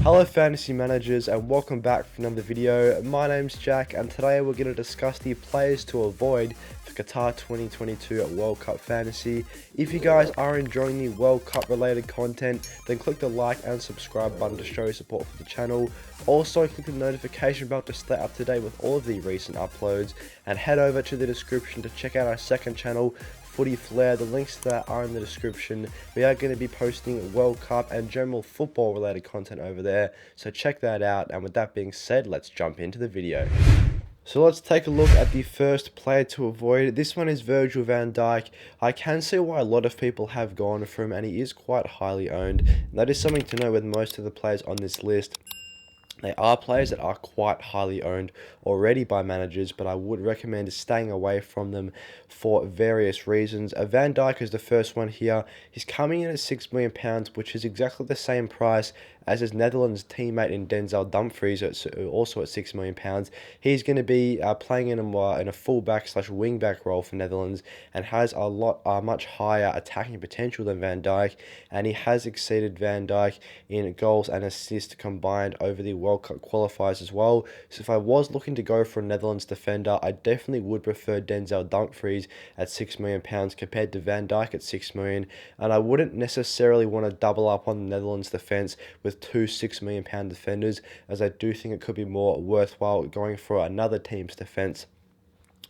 Hello fantasy managers and welcome back for another video. My name's Jack and today we're going to discuss the players to avoid for Qatar 2022 World Cup Fantasy. If you guys are enjoying the World Cup related content, then click the like and subscribe button to show your support for the channel. Also click the notification bell to stay up to date with all of the recent uploads, and head over to the description to check out our second channel, FPLflare. The links to that are in the description. We are going to be posting World Cup and general football related content over there, so check that out. And with that being said, let's jump into the video. So let's take a look at the first player to avoid. This one is Virgil Van Dijk. I can see why a lot of people have gone for him, and he is quite highly owned. And that is something to know with most of the players on this list. They are players that are quite highly owned already by managers, but I would recommend staying away from them for various reasons. Van Dijk is the first one here. He's coming in at £6 million, which is exactly the same price as his Netherlands teammate in Denzel Dumfries, also at £6 million. He's going to be playing in a fullback / wingback role for Netherlands, and has a much higher attacking potential than Van Dijk, and he has exceeded Van Dijk in goals and assists combined over the World Cup qualifiers as well. So if I was looking to go for a Netherlands defender, I definitely would prefer Denzel Dumfries at £6 million compared to Van Dijk at £6 million, and I wouldn't necessarily want to double up on the Netherlands defense with two £6 million defenders, as I do think it could be more worthwhile going for another team's defense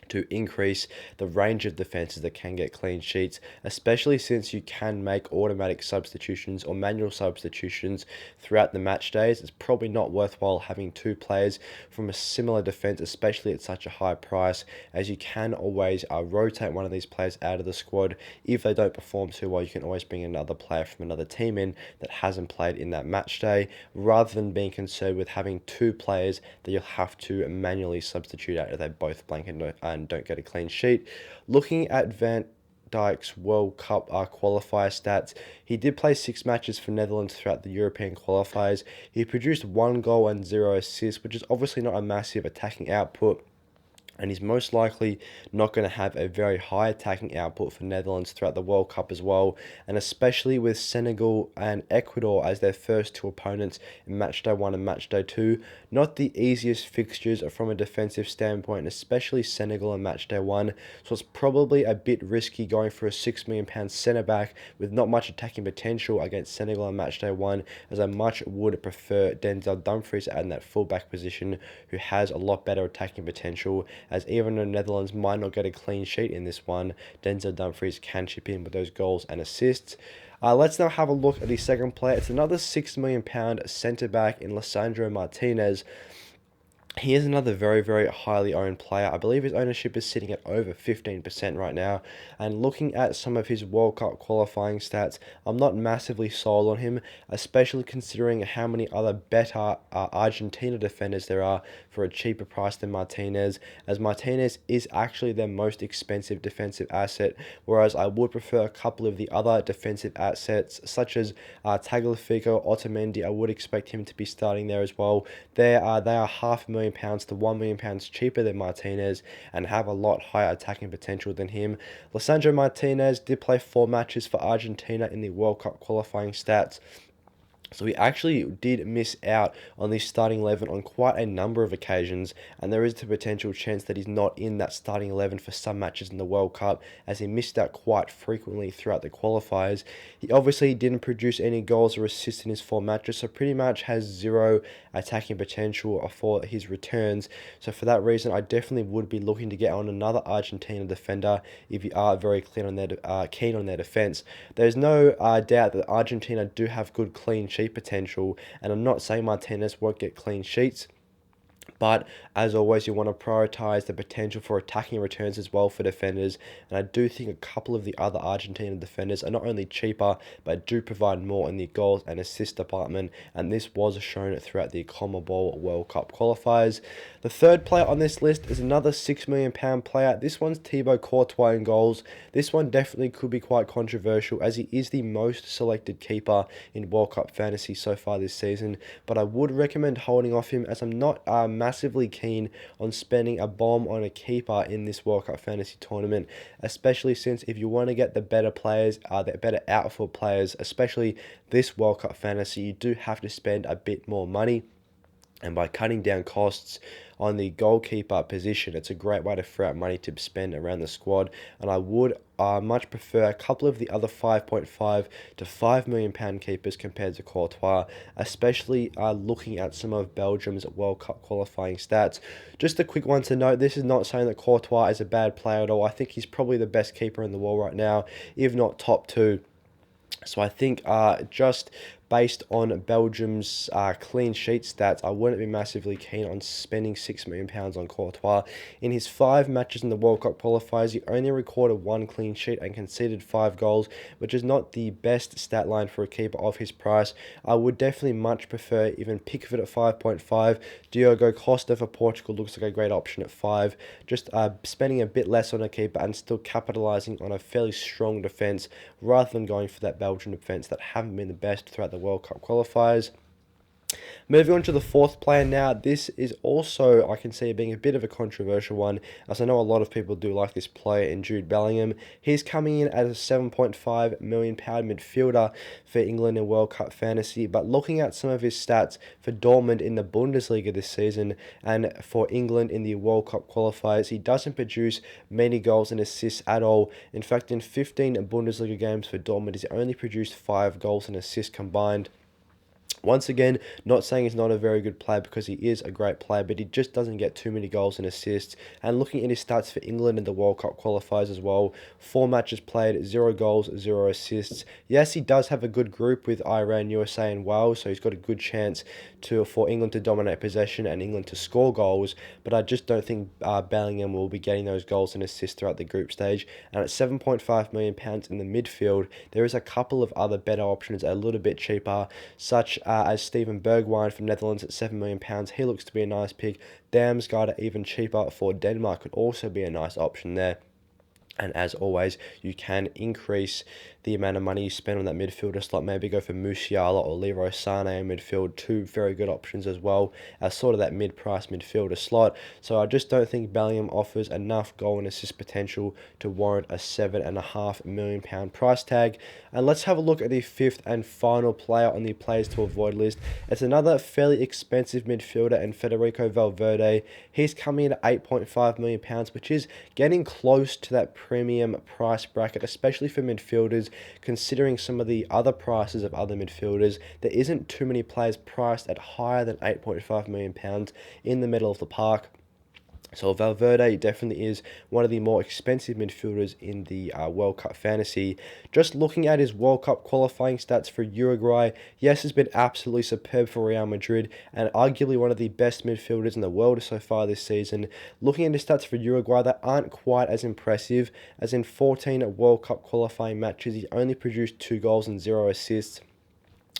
to increase the range of defenses that can get clean sheets, especially since you can make automatic substitutions or manual substitutions throughout the match days. It's probably not worthwhile having two players from a similar defense, especially at such a high price, as you can always rotate one of these players out of the squad. If they don't perform too well, you can always bring another player from another team in that hasn't played in that match day, rather than being concerned with having two players that you'll have to manually substitute out if they both blank and don't get a clean sheet. Looking at Van Dijk's World Cup qualifier stats, he did play 6 matches for Netherlands throughout the European qualifiers. He produced 1 goal and 0 assists, which is obviously not a massive attacking output, and he's most likely not going to have a very high attacking output for Netherlands throughout the World Cup as well, and especially with Senegal and Ecuador as their first two opponents in Matchday 1 and Matchday 2. Not the easiest fixtures from a defensive standpoint, especially Senegal and Matchday 1, so it's probably a bit risky going for a £6 million centre-back with not much attacking potential against Senegal and Matchday 1, as I much would prefer Denzel Dumfries in that fullback position, who has a lot better attacking potential, as even though Netherlands might not get a clean sheet in this one, Denzel Dumfries can chip in with those goals and assists. Let's now have a look at the second player. It's another £6 million centre-back in Rodrigo Martinez. He is another very, very highly owned player. I believe his ownership is sitting at over 15% right now. And looking at some of his World Cup qualifying stats, I'm not massively sold on him, especially considering how many other better Argentina defenders there are for a cheaper price than Martinez, as Martinez is actually their most expensive defensive asset, whereas I would prefer a couple of the other defensive assets, such as Tagliafico, Otamendi. I would expect him to be starting there as well. They are £500,000 to £1 million cheaper than Martinez, and have a lot higher attacking potential than him. Lisandro Martinez did play 4 matches for Argentina in the World Cup qualifying stats, so he actually did miss out on the starting 11 on quite a number of occasions, and there is the potential chance that he's not in that starting 11 for some matches in the World Cup, as he missed out quite frequently throughout the qualifiers. He obviously didn't produce any goals or assists in his 4 matches, so pretty much has 0 attacking potential for his returns. So for that reason, I definitely would be looking to get on another Argentina defender if you are very keen on their defense. There's no doubt that Argentina do have good clean sheet potential, and I'm not saying Martinez won't get clean sheets, but as always, you want to prioritize the potential for attacking returns as well for defenders, and I do think a couple of the other Argentina defenders are not only cheaper, but do provide more in the goals and assist department, and this was shown throughout the CONMEBOL World Cup qualifiers. The third player on this list is another £6 million player. This one's Thibaut Courtois in goals. This one definitely could be quite controversial, as he is the most selected keeper in World Cup fantasy so far this season, but I would recommend holding off him, as I'm not massively massively keen on spending a bomb on a keeper in this World Cup Fantasy tournament, especially since if you want to get the better players, the better outfield players, especially this World Cup Fantasy, you do have to spend a bit more money. And by cutting down costs on the goalkeeper position, it's a great way to free up money to spend around the squad. And I would much prefer a couple of the other 5.5 to £5 million keepers compared to Courtois, especially looking at some of Belgium's World Cup qualifying stats. Just a quick one to note, this is not saying that Courtois is a bad player at all. I think he's probably the best keeper in the world right now, if not top two. So I think just based on Belgium's clean sheet stats, I wouldn't be massively keen on spending £6 million on Courtois. In his 5 matches in the World Cup qualifiers, he only recorded 1 clean sheet and conceded 5 goals, which is not the best stat line for a keeper of his price. I would definitely much prefer even Pickford at 5.5. Diogo Costa for Portugal looks like a great option at 5. Just spending a bit less on a keeper and still capitalising on a fairly strong defence rather than going for that Belgian defence that haven't been the best throughout the World Cup qualifiers. Moving on to the 4th player now, this is also, I can see, being a bit of a controversial one, as I know a lot of people do like this player in Jude Bellingham. He's coming in as a £7.5 million midfielder for England in World Cup Fantasy, but looking at some of his stats for Dortmund in the Bundesliga this season and for England in the World Cup qualifiers, he doesn't produce many goals and assists at all. In fact, in 15 Bundesliga games for Dortmund, he's only produced 5 goals and assists combined. Once again, not saying he's not a very good player, because he is a great player, but he just doesn't get too many goals and assists. And looking at his stats for England in the World Cup qualifiers as well, 4 matches played, 0 goals, 0 assists. Yes, he does have a good group with Iran, USA and Wales, so he's got a good chance for England to dominate possession and England to score goals, but I just don't think Bellingham will be getting those goals and assists throughout the group stage. And at £7.5 million in the midfield, there is a couple of other better options a little bit cheaper, such as Steven Bergwijn from Netherlands at £7 million. He looks to be a nice pick. Damsgaard at even cheaper for Denmark could also be a nice option there. And as always, you can increase the amount of money you spend on that midfielder slot. Maybe go for Musiala or Leroy Sané in midfield. 2 very good options as well as sort of that mid-price midfielder slot. So I just don't think Bellingham offers enough goal and assist potential to warrant a £7.5 million price tag. And let's have a look at the 5th and final player on the players to avoid list. It's another fairly expensive midfielder and Federico Valverde. He's coming in at £8.5 million, which is getting close to that premium price bracket, especially for midfielders. Considering some of the other prices of other midfielders, there isn't too many players priced at higher than £8.5 million in the middle of the park. So Valverde definitely is one of the more expensive midfielders in the World Cup Fantasy. Just looking at his World Cup qualifying stats for Uruguay, yes, has been absolutely superb for Real Madrid and arguably one of the best midfielders in the world so far this season. Looking at his stats for Uruguay, that aren't quite as impressive, as in 14 World Cup qualifying matches, he only produced 2 goals and 0 assists.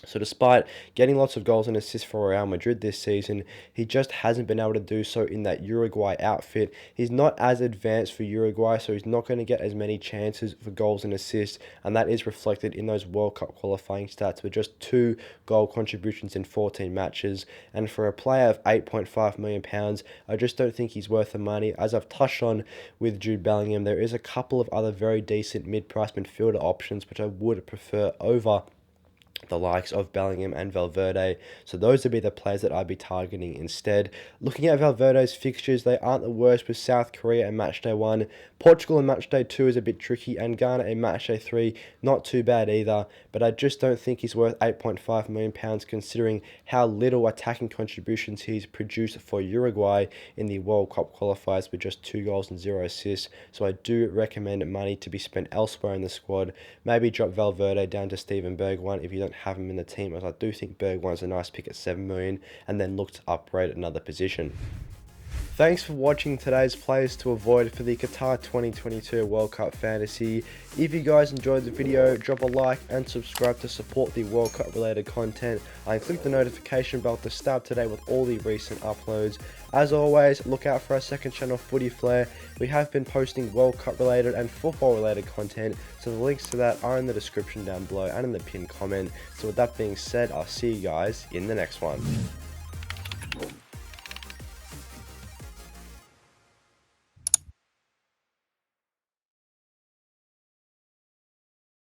So despite getting lots of goals and assists for Real Madrid this season, he just hasn't been able to do so in that Uruguay outfit. He's not as advanced for Uruguay, so he's not going to get as many chances for goals and assists, and that is reflected in those World Cup qualifying stats with just 2 goal contributions in 14 matches. And for a player of £8.5 million, I just don't think he's worth the money. As I've touched on with Jude Bellingham, there is a couple of other very decent mid-price midfielder options which I would prefer over the likes of Bellingham and Valverde. So those would be the players that I'd be targeting instead. Looking at Valverde's fixtures, they aren't the worst, with South Korea in Matchday 1. Portugal in Matchday 2 is a bit tricky, and Ghana in Matchday 3, not too bad either. But I just don't think he's worth £8.5 million considering how little attacking contributions he's produced for Uruguay in the World Cup qualifiers with just 2 goals and 0 assists. So I do recommend money to be spent elsewhere in the squad. Maybe drop Valverde down to Steven Bergwijn if you don't have him in the team, as I do think Bergwijn's a nice pick at £7 million, and then look to upgrade another position. Thanks for watching today's players to avoid for the Qatar 2022 World Cup Fantasy. If you guys enjoyed the video, drop a like and subscribe to support the World Cup related content, and click the notification bell to stay up to date with all the recent uploads. As always, look out for our second channel, FootyFlare. We have been posting World Cup related and football related content, so the links to that are in the description down below and in the pinned comment. So with that being said, I'll see you guys in the next one.